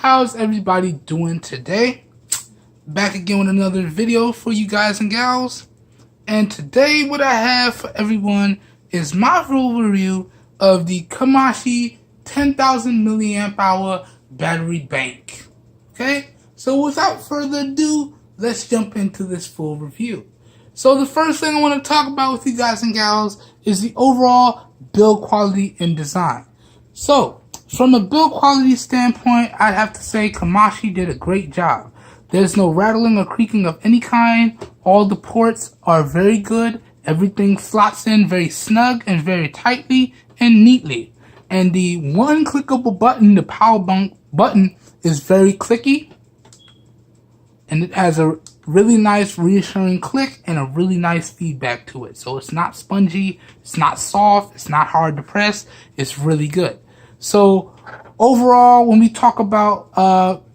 how's everybody doing today? Back again with another video for you guys and gals. And today what I have for everyone is my full review of the KMASHI 10000 milliamp hour battery bank. Okay, so without further ado, let's jump into this full review. So the first thing I want to talk about with you guys and gals is the overall build quality and design. So from a build quality standpoint, I'd have to say KMASHI did a great job. There's no rattling or creaking of any kind. All the ports are very good. Everything slots in very snug and very tightly and neatly. And the one clickable button, the power button, is very clicky. And it has a really nice reassuring click and a really nice feedback to it. So it's not spongy, it's not soft, it's not hard to press. It's really good. So overall, when we talk about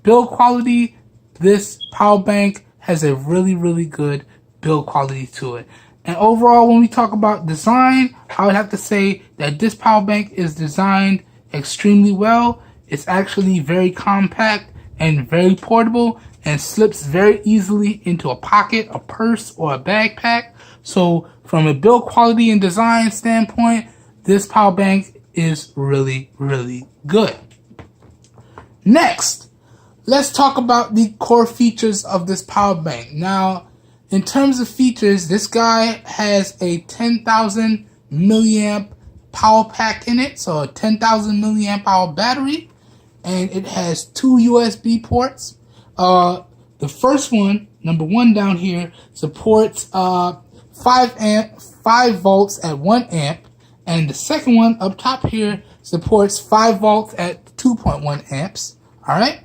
build quality, this power bank has a really good build quality to it. And overall, when we talk about design, I would have to say that this power bank is designed extremely well. It's actually very compact and very portable and slips very easily into a pocket, a purse, or a backpack. So from a build quality and design standpoint, this power bank is really good. Next, let's talk about the core features of this power bank. Now, in terms of features, this guy has a 10,000 milliamp power pack in it, so a 10,000 milliamp hour battery, and it has two USB ports. The first one, number one down here, supports 5 volts at 1 amp, and the second one up top here supports 5 volts at 2.1 amps. All right,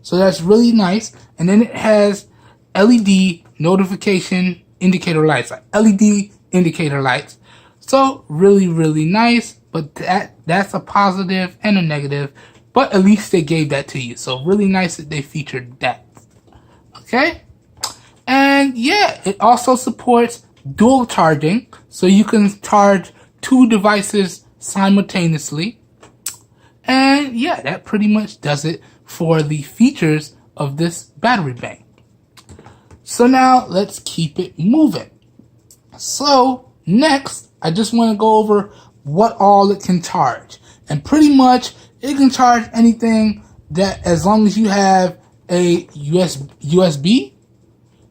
so that's really nice. And then it has LED notification indicator lights, LED indicator lights. So really nice, but that's a positive and a negative, but at least they gave that to you. So really nice that they featured that. Okay, and yeah, it also supports dual charging, so you can charge two devices simultaneously. And yeah, that pretty much does it for the features of this battery bank. So now let's keep it moving. So next, I just want to go over what all it can charge. And pretty much it can charge anything that, as long as you have a USB,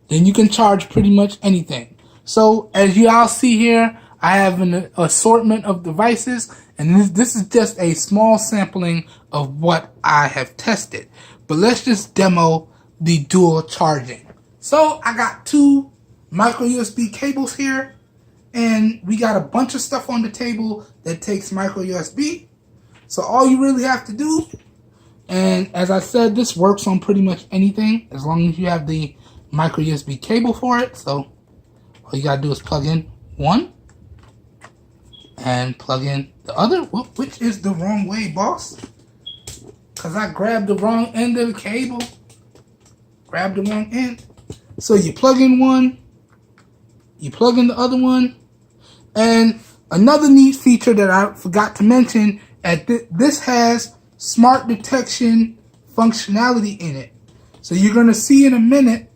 then you can charge pretty much anything. So as you all see here, I have an assortment of devices, and this is just a small sampling of what I have tested. But let's just demo the dual charging. So I got two micro USB cables here, and we got a bunch of stuff on the table that takes micro USB. So all you really have to do, and as I said, this works on pretty much anything as long as you have the micro USB cable for it. So all you gotta do is plug in one and plug in the other, which is the wrong way, boss, because I grabbed the wrong end of the cable. Grab the wrong end. So you plug in one, you plug in the other one. And another neat feature that I forgot to mention, this has smart detection functionality in it. So you're going to see in a minute,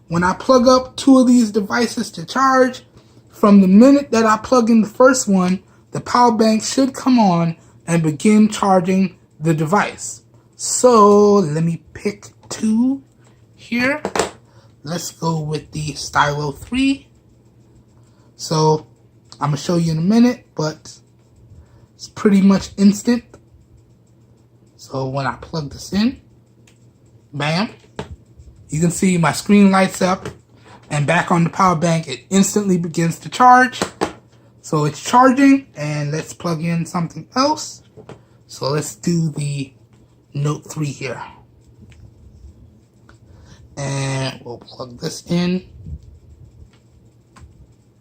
when I plug up two of these devices to charge, from the minute that I plug in the first one, the power bank should come on and begin charging the device. So let me pick two here. Let's go with the Stylo 3. So I'm going to show you in a minute, but it's pretty much instant. So when I plug this in, bam, you can see my screen lights up, and back on the power bank, it instantly begins to charge. So it's charging, and let's plug in something else. So let's do the Note 3 here. And we'll plug this in.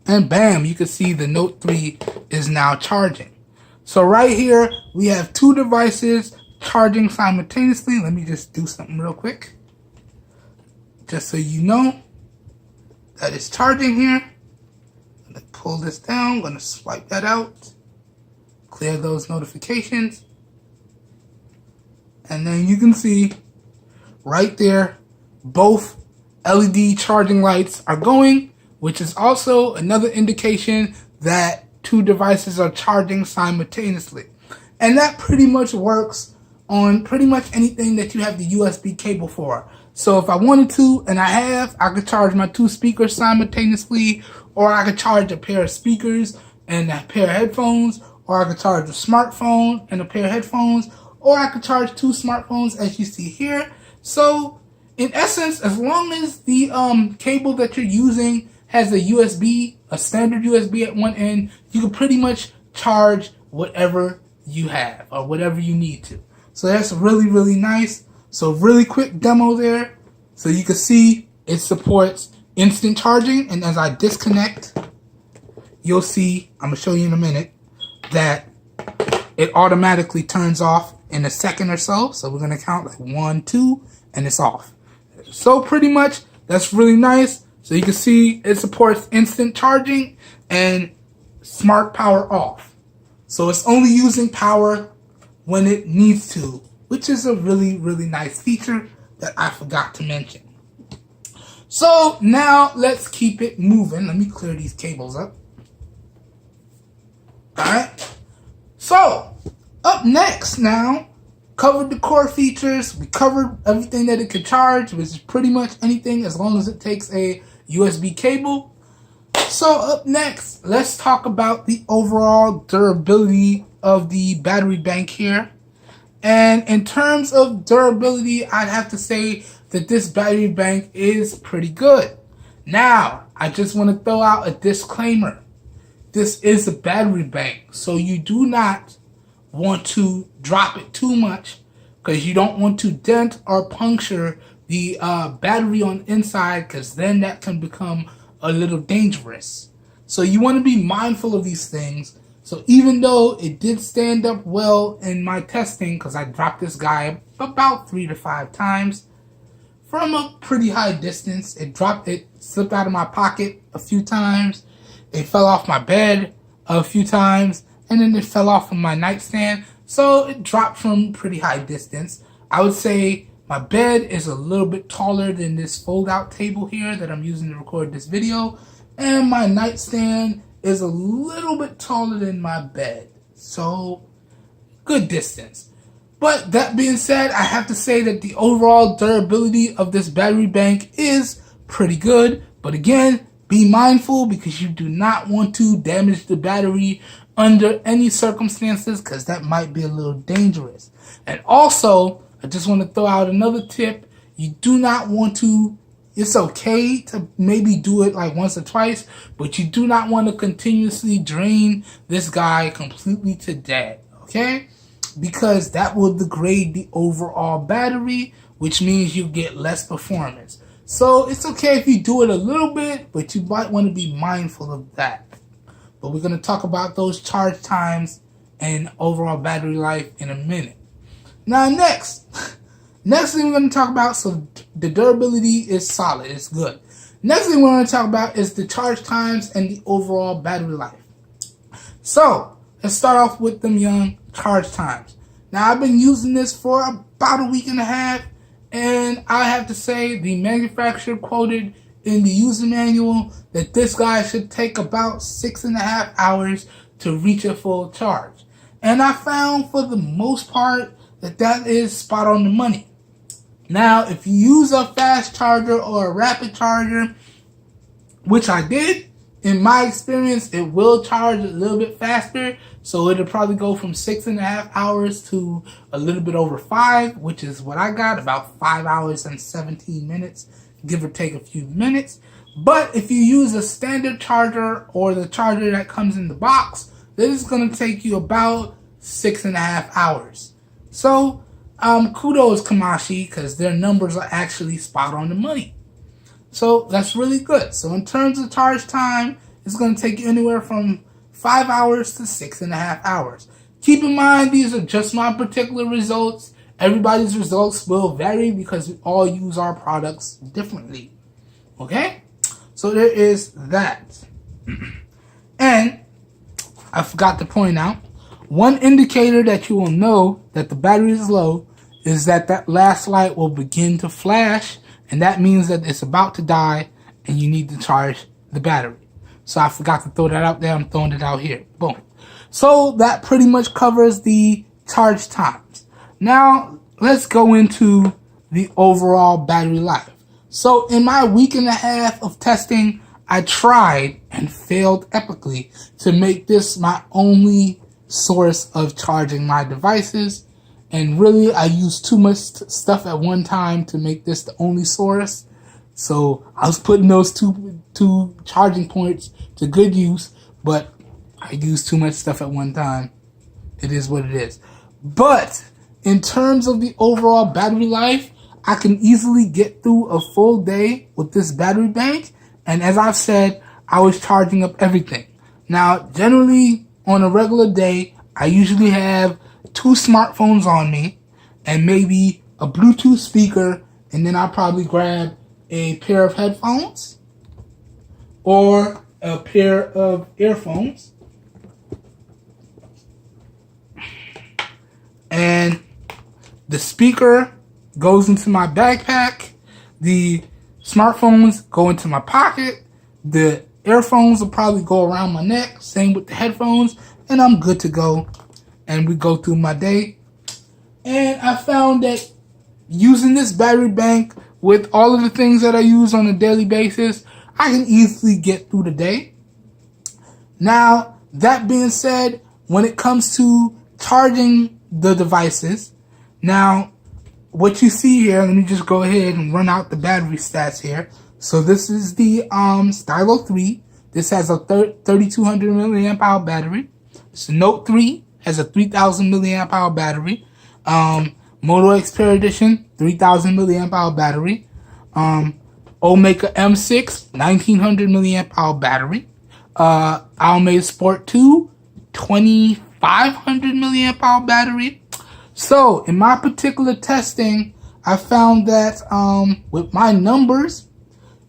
And bam, you can see the Note 3 is now charging. So right here, we have two devices charging simultaneously. Let me just do something real quick, just so you know that it's charging here. I'm going to pull this down. I'm going to swipe that out. Clear those notifications. and then you can see right there, both LED charging lights are going, which is also another indication that two devices are charging simultaneously. And that pretty much works on pretty much anything that you have the USB cable for. So if I wanted to, and I could charge my two speakers simultaneously, or I could charge a pair of speakers and a pair of headphones, or I could charge a smartphone and a pair of headphones, or I could charge two smartphones as you see here. So in essence, as long as the cable that you're using has a USB, a standard USB at one end, you can pretty much charge whatever you have or whatever you need to. So that's really, really nice. So really quick demo there. So you can see it supports instant charging. And as I disconnect, you'll see, I'm going to show you in a minute, that it automatically turns off in a second or so. So we're going to count like 1, 2, and it's off. So pretty much that's really nice. So you can see it supports instant charging and smart power off. So it's only using power when it needs to, which is a really, really nice feature that I forgot to mention. So now let's keep it moving. Let me clear these cables up. Alright. So up next now, covered the core features. We covered everything that it could charge, which is pretty much anything as long as it takes a USB cable. So up next, let's talk about the overall durability of the battery bank here. And in terms of durability, I'd have to say that this battery bank is pretty good. Now, I just want to throw out a disclaimer. This is a battery bank, so you do not want to drop it too much because you don't want to dent or puncture the battery on the inside, because then that can become a little dangerous. So you want to be mindful of these things. So even though it did stand up well in my testing, because I dropped this guy about 3 to 5 times from a pretty high distance, it slipped out of my pocket a few times, it fell off my bed a few times, and then it fell off from my nightstand. So it dropped from pretty high distance. I would say my bed is a little bit taller than this fold-out table here that I'm using to record this video, and my nightstand is a little bit taller than my bed. So good distance. But that being said, I have to say that the overall durability of this battery bank is pretty good. But again, be mindful, because you do not want to damage the battery under any circumstances, because that might be a little dangerous. And also, I just want to throw out another tip. You do not want to, it's okay to maybe do it like once or twice, but you do not want to continuously drain this guy completely to dead, okay? Because that will degrade the overall battery, which means you get less performance. So it's okay if you do it a little bit, but you might want to be mindful of that. But we're going to talk about those charge times and overall battery life in a minute. Now next thing we're going to talk about, so the durability is solid, it's good. Next thing we're going to talk about is the charge times and the overall battery life. So let's start off with them young charge times. Now I've been using this for about a week and a half, and I have to say the manufacturer quoted in the user manual that this guy should take about 6.5 hours to reach a full charge. And I found for the most part that is spot on the money. Now, if you use a fast charger or a rapid charger, which I did, in my experience, it will charge a little bit faster. So it'll probably go from 6.5 hours to a little bit over 5, which is what I got, about 5 hours and 17 minutes, give or take a few minutes. But if you use a standard charger or the charger that comes in the box, this is going to take you about 6.5 hours. So kudos KMASHI, because their numbers are actually spot on the money. So that's really good. So in terms of charge time, it's going to take you anywhere from 5 hours to 6.5 hours. Keep in mind, these are just my particular results. Everybody's results will vary because we all use our products differently. Okay? So there is that. And I forgot to point out, one indicator that you will know that the battery is low is that that last light will begin to flash, and that means that it's about to die and you need to charge the battery. So I forgot to throw that out there. I'm throwing it out here. Boom. So that pretty much covers the charge times. Now let's go into the overall battery life. So in my week and a half of testing, I tried and failed epically to make this my only source of charging my devices. And really, I used too much stuff at one time to make this the only source. So I was putting those two charging points to good use, but I used too much stuff at one time. It is what it is. But in terms of the overall battery life, I can easily get through a full day with this battery bank. And as I've said, I was charging up everything. Now, generally, on a regular day, I usually have 2 smartphones on me and maybe a Bluetooth speaker, and then I'll probably grab a pair of headphones or a pair of earphones. And the speaker goes into my backpack, the smartphones go into my pocket, the earphones will probably go around my neck, same with the headphones, and I'm good to go. And we go through my day. And I found that using this battery bank with all of the things that I use on a daily basis, I can easily get through the day. Now, that being said, when it comes to charging the devices, now, what you see here, let me just go ahead and run out the battery stats here. So this is the Stylo 3. This has a 3200 milliamp hour battery. So Note 3 has a 3000 milliamp hour battery. Moto Xperia Edition, 3000 milliamp hour battery. Omega M6, 1900 milliamp hour battery. Almay Sport 2, 2500 milliamp hour battery. So in my particular testing, I found that with my numbers,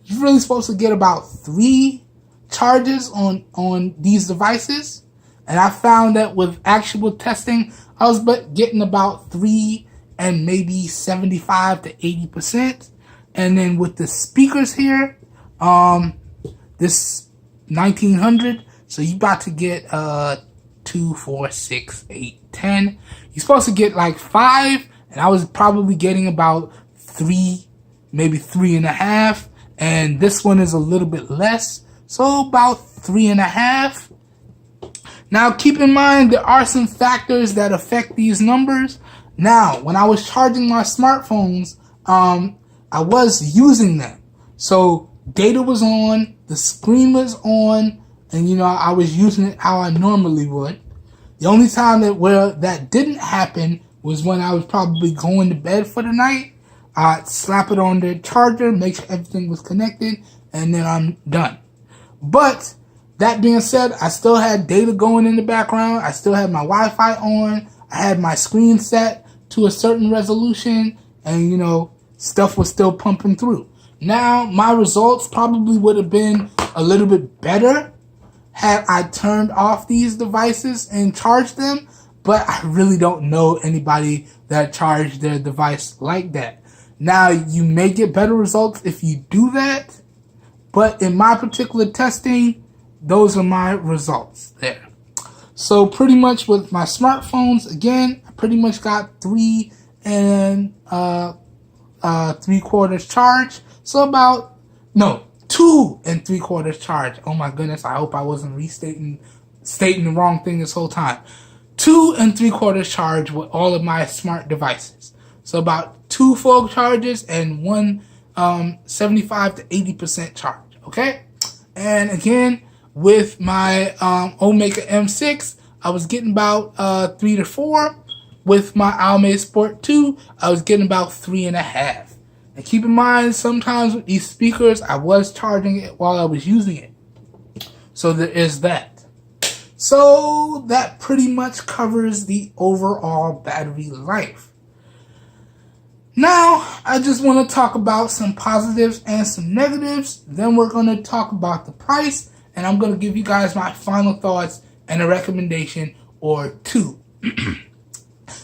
you're really supposed to get about 3 charges on these devices. And I found that with actual testing, I was getting about 3 and maybe 75 to 80%. And then with the speakers here, this 1900, so you about to get 2, 4, 6, 8, 10. You're supposed to get like 5, and I was probably getting about 3, maybe 3.5. And this one is a little bit less, so about 3.5. Now, keep in mind, there are some factors that affect these numbers. Now, when I was charging my smartphones, I was using them. So, data was on, the screen was on, and, I was using it how I normally would. The only time that didn't happen was when I was probably going to bed for the night. I'd slap it on the charger, make sure everything was connected, and then I'm done. But that being said, I still had data going in the background. I still had my Wi-Fi on. I had my screen set to a certain resolution, and stuff was still pumping through. Now, my results probably would have been a little bit better had I turned off these devices and charged them, but I really don't know anybody that charged their device like that. Now, you may get better results if you do that, but in my particular testing, those are my results there. So pretty much with my smartphones, again, I pretty much got 3 and 3/4 charge. So 2 and 3/4 charge. Oh my goodness, I hope I wasn't stating the wrong thing this whole time. 2 and 3/4 charge with all of my smart devices. So about 2 full charges and 1 75 to 80% charge. Okay? And again, with my Omega M6, I was getting about 3 to 4. With my Almay Sport 2, I was getting about 3.5. And keep in mind, sometimes with these speakers, I was charging it while I was using it. So there is that. So that pretty much covers the overall battery life. Now, I just want to talk about some positives and some negatives. Then we're going to talk about the price. And I'm going to give you guys my final thoughts and a recommendation or two.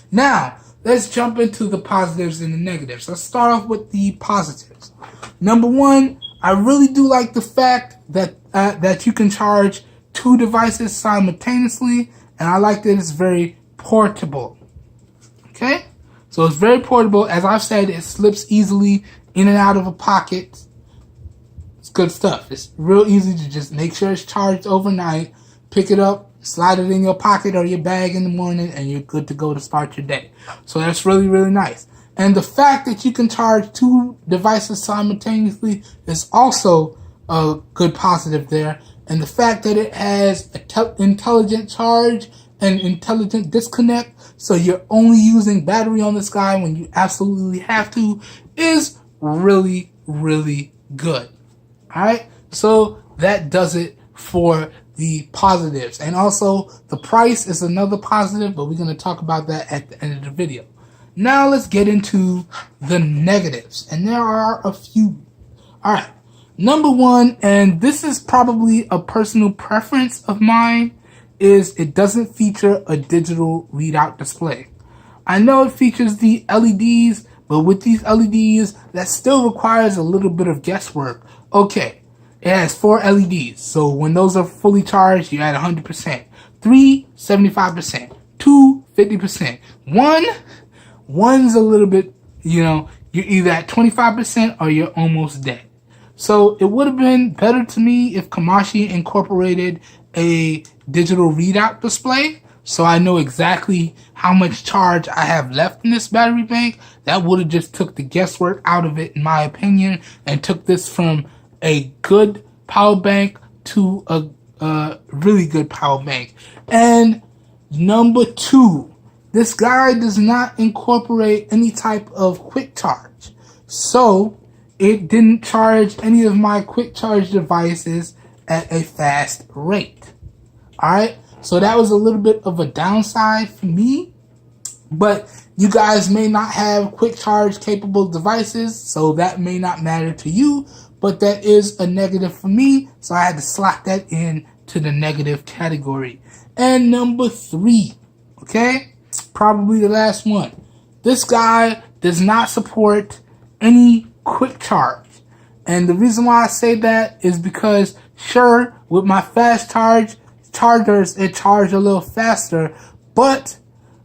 Now, let's jump into the positives and the negatives. Let's start off with the positives. Number one, I really do like the fact that that you can charge 2 devices simultaneously, and I like that it's very portable. Okay? So it's very portable. As I've said, it slips easily in and out of a pocket. It's good stuff. It's real easy to just make sure it's charged overnight, pick it up, slide it in your pocket or your bag in the morning, and you're good to go to start your day. So that's really, really nice. And the fact that you can charge 2 devices simultaneously is also a good positive there. And the fact that it has intelligent charge and intelligent disconnect, so you're only using battery on this guy when you absolutely have to, is really, really good. Alright, so that does it for the positives. And also, the price is another positive, but we're going to talk about that at the end of the video. Now let's get into the negatives. And there are a few. Alright, number one, and this is probably a personal preference of mine, is it doesn't feature a digital readout display. I know it features the LEDs, but with these LEDs, that still requires a little bit of guesswork. Okay, it has 4 LEDs, so when those are fully charged, you're at 100%. 3, 75%. 2, 50%. 1's a little bit, you're either at 25% or you're almost dead. So it would have been better to me if KMASHI incorporated a digital readout display, so I know exactly how much charge I have left in this battery bank. That would have just took the guesswork out of it, in my opinion, and took this from a good power bank to a really good power bank. And number 2, this guy does not incorporate any type of quick charge. So it didn't charge any of my quick charge devices at a fast rate. Alright, so that was a little bit of a downside for me. But you guys may not have quick charge capable devices, so that may not matter to you. But that is a negative for me, so I had to slot that in to the negative category. And number 3, okay, probably the last one. This guy does not support any quick charge. And the reason why I say that is because, sure, with my fast chargers, it charged a little faster, but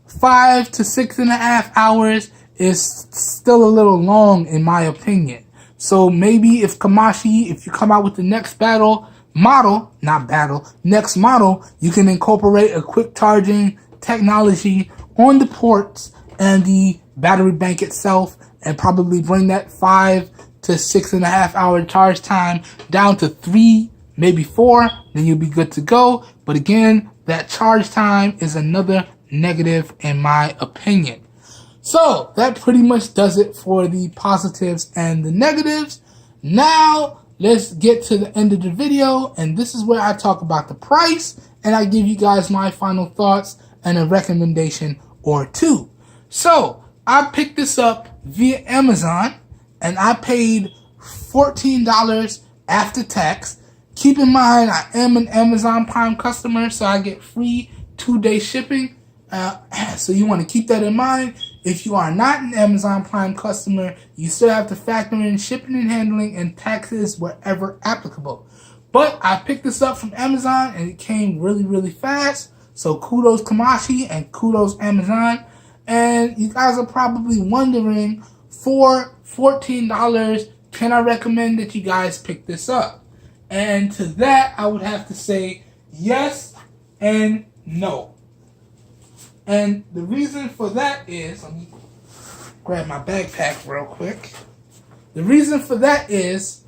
5 to 6.5 hours is still a little long in my opinion. So maybe if KMASHI, if you come out with the next next model, you can incorporate a quick charging technology on the ports and the battery bank itself, and probably bring that 5 to 6.5 hour charge time down to 3, maybe 4, then you'll be good to go. But again, that charge time is another negative in my opinion. So that pretty much does it for the positives and the negatives. Now let's get to the end of the video, and this is where I talk about the price and I give you guys my final thoughts and a recommendation or 2. So I picked this up via Amazon and I paid $14 after tax. Keep in mind, I am an Amazon Prime customer, so I get free 2-day shipping. So you want to keep that in mind. If you are not an Amazon Prime customer, you still have to factor in shipping and handling and taxes wherever applicable. But I picked this up from Amazon and it came really, really fast. So kudos KMASHI and kudos Amazon. And you guys are probably wondering, for $14, can I recommend that you guys pick this up? And to that, I would have to say yes and no. And the reason for that is, let me grab my backpack real quick. The reason for that is,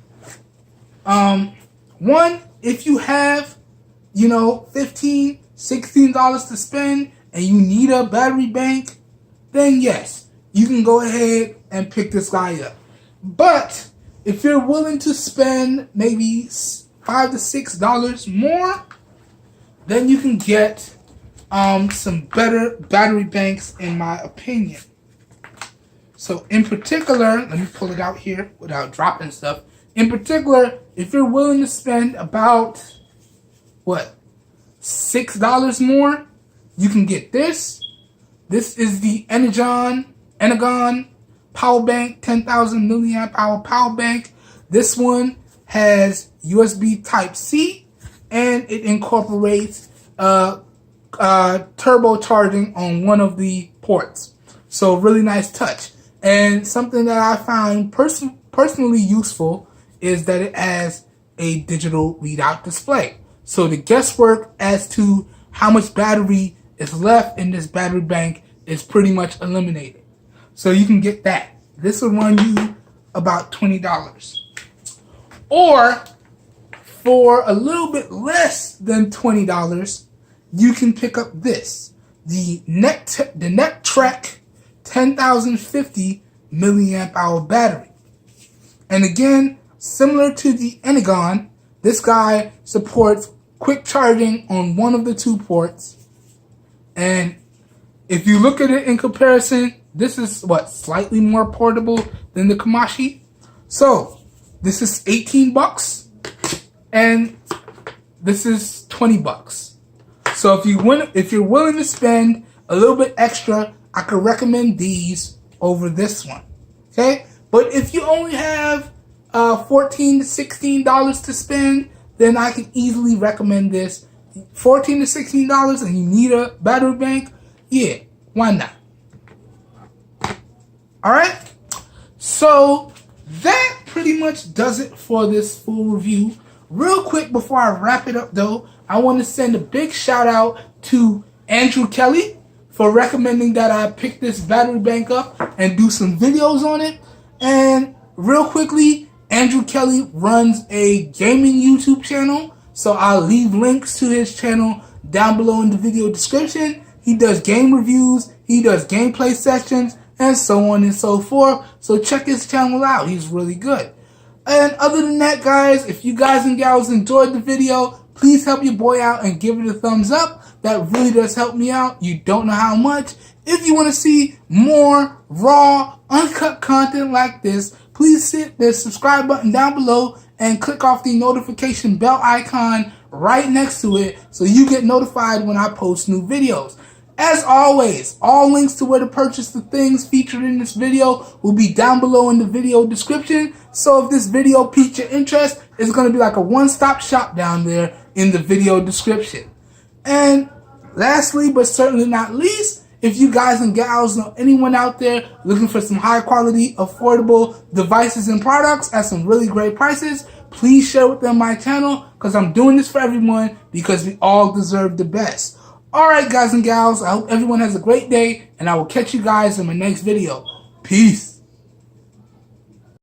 one, if you have, $15, $16 to spend and you need a battery bank, then yes, you can go ahead and pick this guy up. But if you're willing to spend maybe $5 to $6 more, then you can get some better battery banks in my opinion. So in particular, let me pull it out here without dropping stuff. In particular, if you're willing to spend about, $6 more, you can get this. This is the Energon power bank, 10,000 milliamp hour power bank. This one has USB Type-C, and it incorporates turbocharging on one of the ports. So really nice touch. And something that I find personally useful is that it has a digital readout display. So the guesswork as to how much battery is left in this battery bank is pretty much eliminated. So you can get that. This will run you about $20. Or for a little bit less than $20, you can pick up this, the Trek 10,050 milliamp hour battery. And again, similar to the Energon, this guy supports quick charging on one of the two ports. And if you look at it in comparison, this is slightly more portable than the KMASHI. So this is $18 and this is $20. So if you're willing to spend a little bit extra, I could recommend these over this one. Okay? But if you only have $14 to $16 to spend, then I can easily recommend this. $14 to $16 and you need a battery bank? Yeah, why not? Alright? So that pretty much does it for this full review. Real quick before I wrap it up though, I want to send a big shout out to Andrew Kelly for recommending that I pick this battery bank up and do some videos on it. And real quickly, Andrew Kelly runs a gaming YouTube channel, so I'll leave links to his channel down below in the video description. He does game reviews, he does gameplay sessions, and so on and so forth. So check his channel out, he's really good. And other than that, guys, if you guys and gals enjoyed the video, please help your boy out and give it a thumbs up. That really does help me out. You don't know how much. If you want to see more raw, uncut content like this, please hit the subscribe button down below and click off the notification bell icon right next to it so you get notified when I post new videos. As always, all links to where to purchase the things featured in this video will be down below in the video description. So if this video piqued your interest, it's going to be like a one-stop shop down there in the video description. And lastly, but certainly not least, if you guys and gals know anyone out there looking for some high quality, affordable devices and products at some really great prices, please share with them my channel, because I'm doing this for everyone because we all deserve the best. Alright guys and gals, I hope everyone has a great day, and I will catch you guys in my next video. Peace.